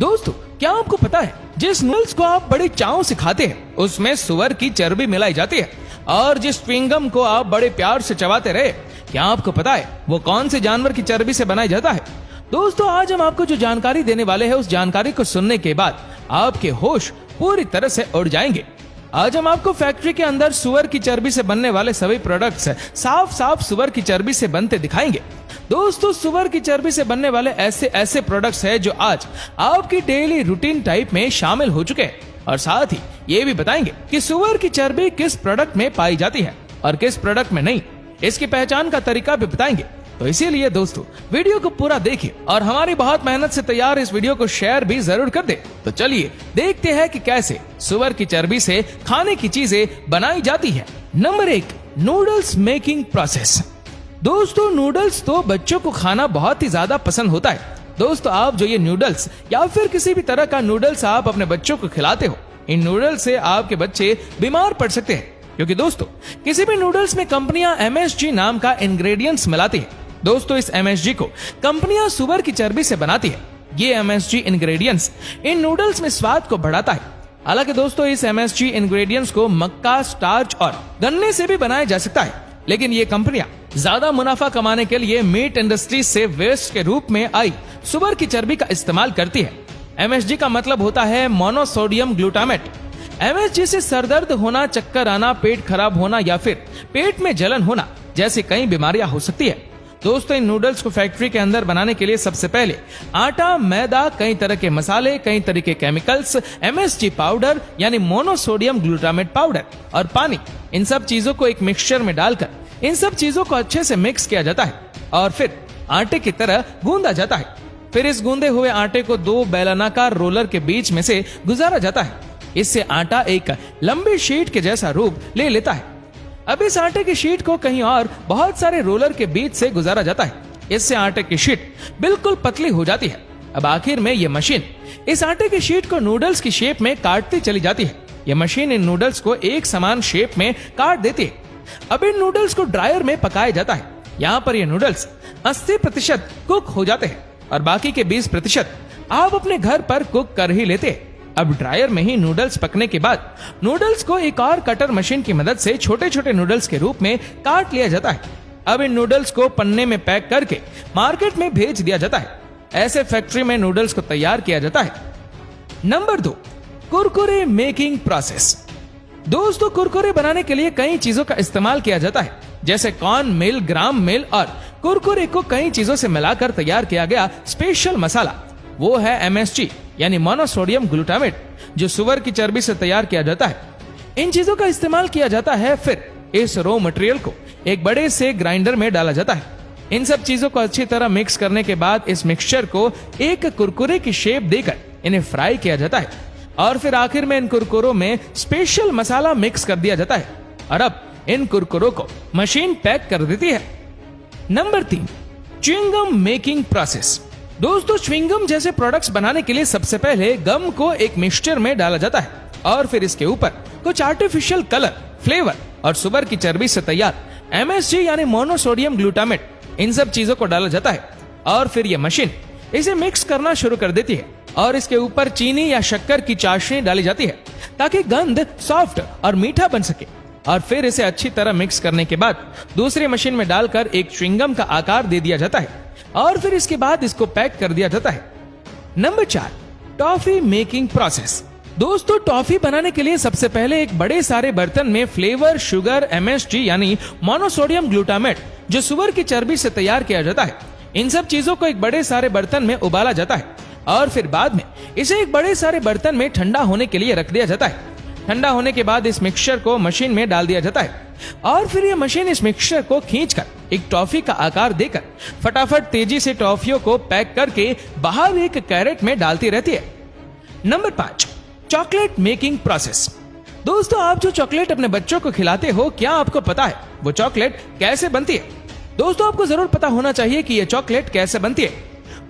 दोस्तों, क्या आपको पता है जिस नूडल्स को आप बड़े चाव से खाते हैं उसमें सुअर की चर्बी मिलाई जाती है, और जिस च्युइंगम को आप बड़े प्यार से चबाते रहे, क्या आपको पता है वो कौन से जानवर की चर्बी से बनाया जाता है? दोस्तों, आज हम आपको जो जानकारी देने वाले हैं उस जानकारी को सुनने के बाद आपके होश पूरी तरह से उड़ जाएंगे। आज हम आपको फैक्ट्री के अंदर सुअर की चर्बी से बनने वाले सभी प्रोडक्ट्स साफ साफ सुअर की चर्बी से बनते दिखाएंगे। दोस्तों, सुअर की चर्बी से बनने वाले ऐसे ऐसे प्रोडक्ट्स हैं जो आज आपकी डेली रूटीन टाइप में शामिल हो चुके हैं, और साथ ही ये भी बताएंगे कि सुअर की चर्बी किस प्रोडक्ट में पाई जाती है और किस प्रोडक्ट में नहीं। इसकी पहचान का तरीका भी बताएंगे। तो इसीलिए दोस्तों, वीडियो को पूरा देखिए और हमारी बहुत मेहनत से तैयार इस वीडियो को शेयर भी जरूर कर दे। तो चलिए देखते हैं कि कैसे सुअर की चर्बी से खाने की चीजें बनाई जाती है। Number 1, noodles making process. दोस्तों, नूडल्स तो बच्चों को खाना बहुत ही ज्यादा पसंद होता है। दोस्तों, आप जो ये नूडल्स या फिर किसी भी तरह का नूडल्स आप अपने बच्चों को खिलाते हो, इन नूडल्स से आपके बच्चे बीमार पड़ सकते हैं, क्योंकि दोस्तों किसी भी नूडल्स में कंपनियां MSG नाम का इंग्रेडिएंट्स मिलाती है। दोस्तों, इस MSG को कंपनियां सुअर की चर्बी से बनाती है। ये MSG इंग्रेडिएंट्स इन नूडल्स में स्वाद को बढ़ाता है। हालांकि दोस्तों, इस MSG इंग्रेडिएंट्स को मक्का, स्टार्च और गन्ने से भी बनाया जा सकता है, लेकिन ये कंपनियां ज्यादा मुनाफा कमाने के लिए मीट इंडस्ट्री से वेस्ट के रूप में आई सुअर की चर्बी का इस्तेमाल करती है। MSG का मतलब होता है मोनोसोडियम ग्लूटामेट। MSG से सरदर्द होना, चक्कर आना, पेट खराब होना या फिर पेट में जलन होना जैसी कई बीमारियां हो सकती है। दोस्तों, इन नूडल्स को फैक्ट्री के अंदर बनाने के लिए सबसे पहले आटा, मैदा, कई तरह के मसाले, कई तरह के केमिकल्स, MSG पाउडर यानी मोनोसोडियम ग्लूटामेट पाउडर और पानी, इन सब चीजों को एक मिक्सचर में डालकर इन सब चीजों को अच्छे से मिक्स किया जाता है और फिर आटे की तरह गूंदा जाता है। फिर इस गूंदे हुए आटे को 2 बेलनाकार रोलर के बीच में से गुजारा जाता है। इससे आटा एक लंबी शीट के जैसा रूप ले लेता है। अब इस आटे की शीट को कहीं और बहुत सारे रोलर के बीच से गुजारा जाता है। इससे आटे की शीट बिल्कुल पतली हो जाती है। अब आखिर में यह मशीन इस आटे की शीट को नूडल्स की शेप में काटती चली जाती है। यह मशीन इन नूडल्स को एक समान शेप में काट देती है। अब इन नूडल्स को ड्रायर में पकाया जाता है। यहाँ पर ये नूडल्स 80% कुक हो जाते हैं और बाकी के 20% आप अपने घर पर कुक कर ही लेते हैं। अब ड्रायर में ही नूडल्स पकने के बाद नूडल्स को एक और कटर मशीन की मदद से छोटे छोटे नूडल्स के रूप में काट लिया जाता है। अब इन नूडल्स को पन्ने में पैक करके मार्केट में भेज दिया जाता है। ऐसे फैक्ट्री में नूडल्स को तैयार किया जाता है। Number 2, Kurkure making process. दोस्तों, कुरकुरे बनाने के लिए कई चीजों का इस्तेमाल किया जाता है, जैसे कॉर्न मिल, ग्राम मिल और कुरकुरे को कई चीजों से मिलाकर तैयार किया गया स्पेशल मसाला, वो है MSG यानी मोनोसोडियम ग्लूटामेट, जो सुअर की चर्बी से तैयार किया जाता है। इन चीजों का इस्तेमाल किया जाता है। फिर इस रॉ मटेरियल को एक बड़े से ग्राइंडर में डाला जाता है। इन सब चीजों को अच्छी तरह मिक्स करने के बाद इस मिक्सचर को एक कुरकुरे की शेप देकर इन्हें फ्राई किया जाता है और फिर आखिर में इन कुरकुरों में स्पेशल मसाला मिक्स कर दिया जाता है और अब इन कुरकुरों को मशीन पैक कर देती है। Number 3, chewing gum making process. दोस्तों, च्युइंगम जैसे प्रोडक्ट्स बनाने के लिए सबसे पहले गम को एक मिक्सचर में डाला जाता है और फिर इसके ऊपर कुछ आर्टिफिशियल कलर, फ्लेवर और सुअर की चर्बी से तैयार MSG यानी मोनोसोडियम ग्लूटामेट, इन सब चीजों को डाला जाता है और फिर यह मशीन इसे मिक्स करना शुरू कर देती है और इसके ऊपर चीनी या शक्कर की चाशनी डाली जाती है ताकि गंध सॉफ्ट और मीठा बन सके। और फिर इसे अच्छी तरह मिक्स करने के बाद दूसरी मशीन में डालकर एक च्युइंगम का आकार दे दिया जाता है और फिर इसके बाद इसको पैक कर दिया जाता है। Number 4, toffee making process. दोस्तों, टॉफी बनाने के लिए सबसे पहले एक बड़े सारे बर्तन में फ्लेवर, शुगर, MSG यानी मोनोसोडियम ग्लूटामेट, जो सुअर की चर्बी से तैयार किया जाता है, इन सब चीजों को एक बड़े सारे बर्तन में उबाला जाता है और फिर बाद में इसे एक बड़े सारे बर्तन में ठंडा होने के लिए रख दिया जाता है। ठंडा होने के बाद इस मिक्सचर को मशीन में डाल दिया जाता है और फिर यह मशीन इस मिक्सचर को खींचकर एक टॉफी का आकार देकर फटाफट तेजी से टॉफियों को पैक करके बाहर एक कैरेट में डालती रहती है। Number 5, chocolate making process. दोस्तों, आप जो चॉकलेट अपने बच्चों को खिलाते हो, क्या आपको पता है वो चॉकलेट कैसे बनती है? दोस्तों, आपको जरूर पता होना चाहिए कि यह चॉकलेट कैसे बनती है।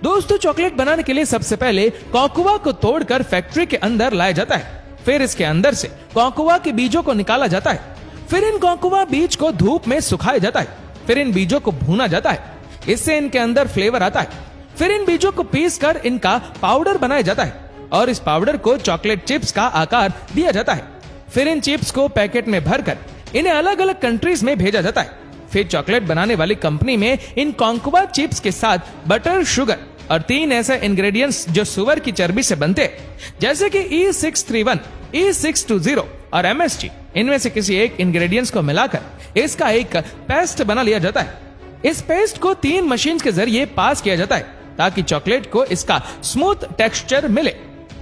दोस्तों, चॉकलेट बनाने के लिए सबसे पहले कोकोआ को तोड़कर फैक्ट्री के अंदर लाया जाता है। फिर इसके अंदर से कोकोआ के बीजों को निकाला जाता है। फिर इन कोकोआ बीज को धूप में सुखाया जाता है। फिर इन बीजों को भूना जाता है। इससे इनके अंदर फ्लेवर आता है। फिर इन बीजों को पीस कर इनका पाउडर बनाया जाता है और इस पाउडर को चॉकलेट चिप्स का आकार दिया जाता है। फिर इन चिप्स को पैकेट में भरकर इन्हें अलग अलग कंट्रीज में भेजा जाता है। फिर चॉकलेट बनाने वाली कंपनी में इन कॉन्कोवा चिप्स के साथ बटर, शुगर और 3 ऐसे इंग्रेडिएंट्स जो सुअर की चर्बी से बनते हैं, जैसे कि E631, E620 और MSG, इनमें से किसी एक इंग्रेडिएंट्स को मिलाकर इसका एक पेस्ट बना लिया जाता है। इस पेस्ट को 3 मशीन के जरिए पास किया जाता है ताकि चॉकलेट को इसका स्मूथ टेक्सचर मिले।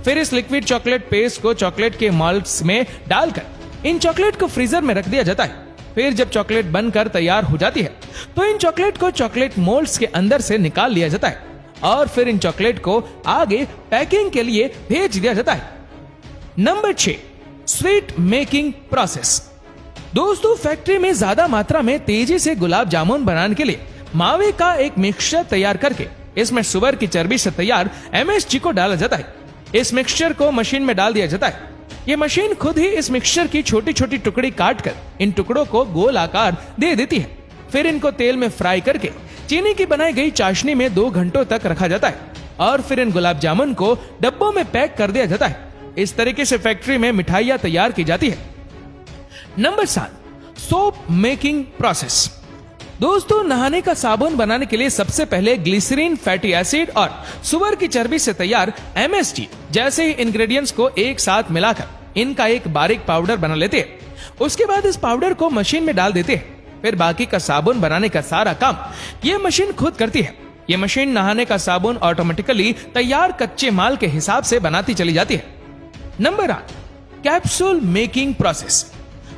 फिर इस लिक्विड चॉकलेट पेस्ट को चॉकलेट के मोल्ड्स में डालकर इन चॉकलेट को फ्रीजर में रख दिया जाता है। फिर जब चॉकलेट बनकर तैयार हो जाती है तो इन चॉकलेट को चॉकलेट मोल्ड्स के अंदर से निकाल लिया जाता है और फिर इन चॉकलेट को आगे पैकिंग के लिए भेज दिया जाता है। Number 6, sweet making process. दोस्तों, फैक्ट्री में ज्यादा मात्रा में तेजी से गुलाब जामुन बनाने के लिए मावे का एक मिक्सचर तैयार करके इसमें सुअर की चर्बी से तैयार MSG को डाला जाता है। इस मिक्सचर को मशीन में डाल दिया जाता है। ये मशीन खुद ही इस मिक्सचर की छोटी छोटी टुकड़ी काटकर इन टुकड़ों को गोल आकार दे देती है। फिर इनको तेल में फ्राई करके चीनी की बनाई गई चाशनी में 2 घंटों तक रखा जाता है और फिर इन गुलाब जामुन को डब्बों में पैक कर दिया जाता है। इस तरीके से फैक्ट्री में मिठाइयां तैयार की जाती है। Number 7, soap making process. दोस्तों, नहाने का साबुन बनाने के लिए सबसे पहले ग्लिसरीन, फैटी एसिड और सुअर की चर्बी से तैयार MSG जैसे ही इंग्रेडिएंट्स को एक साथ मिलाकर इनका एक बारीक पाउडर बना लेते हैं। उसके बाद इस पाउडर को मशीन में डाल देते हैं। फिर बाकी का साबुन बनाने का सारा काम ये मशीन खुद करती है। ये मशीन नहाने का साबुन ऑटोमेटिकली तैयार कच्चे माल के हिसाब से बनाती चली जाती है। Number 8, capsule making process.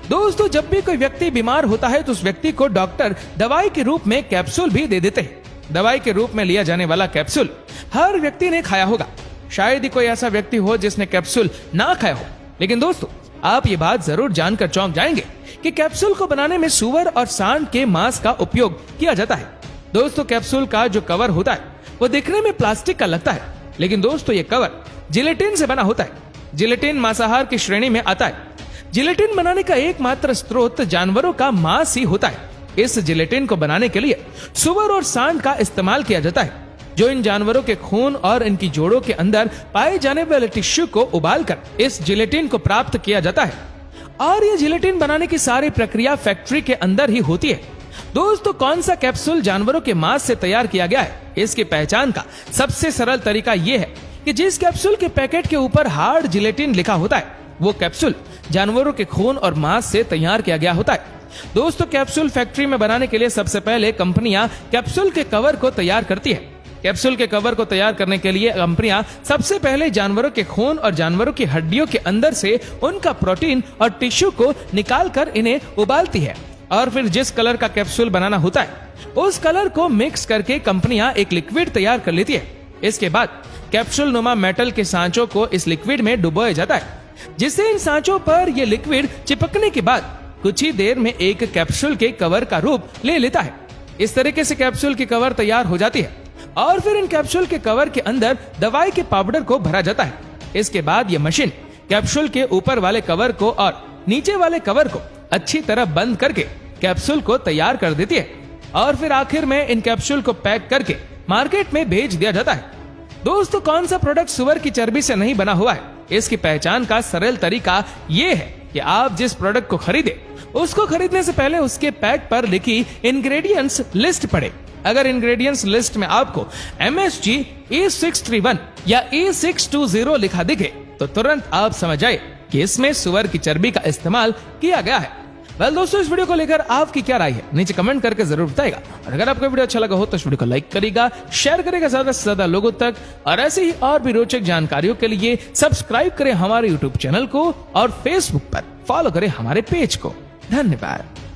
दोस्तों, जब भी कोई व्यक्ति बीमार होता है तो उस व्यक्ति को डॉक्टर दवाई के रूप में कैप्सूल भी दे देते हैं। दवाई के रूप में लिया जाने वाला कैप्सूल हर व्यक्ति ने खाया होगा। शायद ही कोई ऐसा व्यक्ति हो जिसने कैप्सूल ना खाया हो। लेकिन दोस्तों, आप ये बात जरूर जानकर चौंक जाएंगे कि कैप्सूल को बनाने में सुअर और सांड के मांस का उपयोग किया जाता है। दोस्तों, कैप्सूल का जो कवर होता है वो दिखने में प्लास्टिक का लगता है, लेकिन दोस्तों ये कवर जिलेटिन से बना होता है। जिलेटिन मांसाहार की श्रेणी में आता है। जिलेटिन बनाने का एकमात्र स्रोत जानवरों का मांस ही होता है। इस जिलेटिन को बनाने के लिए सुअर और सांड का इस्तेमाल किया जाता है, जो इन जानवरों के खून और इनकी जोड़ों के अंदर पाए जाने वाले टिश्यू को उबालकर इस जिलेटिन को प्राप्त किया जाता है। और ये जिलेटिन बनाने की सारी प्रक्रिया फैक्ट्री के अंदर ही होती है। दोस्तों, कौन सा कैप्सूल जानवरों के मांस से तैयार किया गया है, इसकी पहचान का सबसे सरल तरीका यह है कि जिस कैप्सूल के पैकेट के ऊपर हार्ड जिलेटिन लिखा होता है वो कैप्सूल जानवरों के खून और मांस से तैयार किया गया होता है। दोस्तों, कैप्सूल फैक्ट्री में बनाने के लिए सबसे पहले कंपनियां कैप्सूल के कवर को तैयार करती है। कैप्सूल के कवर को तैयार करने के लिए कंपनियां सबसे पहले जानवरों के खून और जानवरों की हड्डियों के अंदर से उनका प्रोटीन और टिश्यू को निकालकर इन्हें उबालती है और फिर जिस कलर का कैप्सूल बनाना होता है उस कलर को मिक्स करके कंपनियां एक लिक्विड तैयार कर लेती है। इसके बाद कैप्सूल नुमा मेटल के सांचों को इस लिक्विड में डुबोया जाता है, जिससे इन सांचों पर यह लिक्विड चिपकने के बाद कुछ ही देर में एक कैप्सूल के कवर का रूप ले लेता है। इस तरीके से कैप्सूल की कवर तैयार हो जाती है और फिर इन कैप्सूल के कवर के अंदर दवाई के पाउडर को भरा जाता है। इसके बाद यह मशीन कैप्सूल के ऊपर वाले कवर को और नीचे वाले कवर को अच्छी तरह बंद करके कैप्सूल को तैयार कर देती है और फिर आखिर में इन कैप्सूल को पैक करके मार्केट में भेज दिया जाता है। दोस्तों, कौन सा प्रोडक्ट सुअर की चर्बी से नहीं बना हुआ है, इसकी पहचान का सरल तरीका ये है कि आप जिस प्रोडक्ट को खरीदे उसको खरीदने से पहले उसके पैक पर लिखी इंग्रेडिएंट्स लिस्ट पढ़े। अगर इंग्रेडिएंट्स लिस्ट में आपको MSG, E631 या E620 लिखा दिखे तो तुरंत आप समझ जाए कि इसमें सुअर की चर्बी का इस्तेमाल किया गया है। दोस्तों, इस वीडियो को लेकर आपकी क्या राय है नीचे कमेंट करके जरूर बताएगा। और अगर आपको वीडियो अच्छा लगा हो तो इस वीडियो को लाइक करेगा, शेयर करेगा ज्यादा से ज्यादा लोगों तक। और ऐसे ही और भी रोचक जानकारियों के लिए सब्सक्राइब करें हमारे YouTube चैनल को और Facebook पर फॉलो करें हमारे पेज को। धन्यवाद।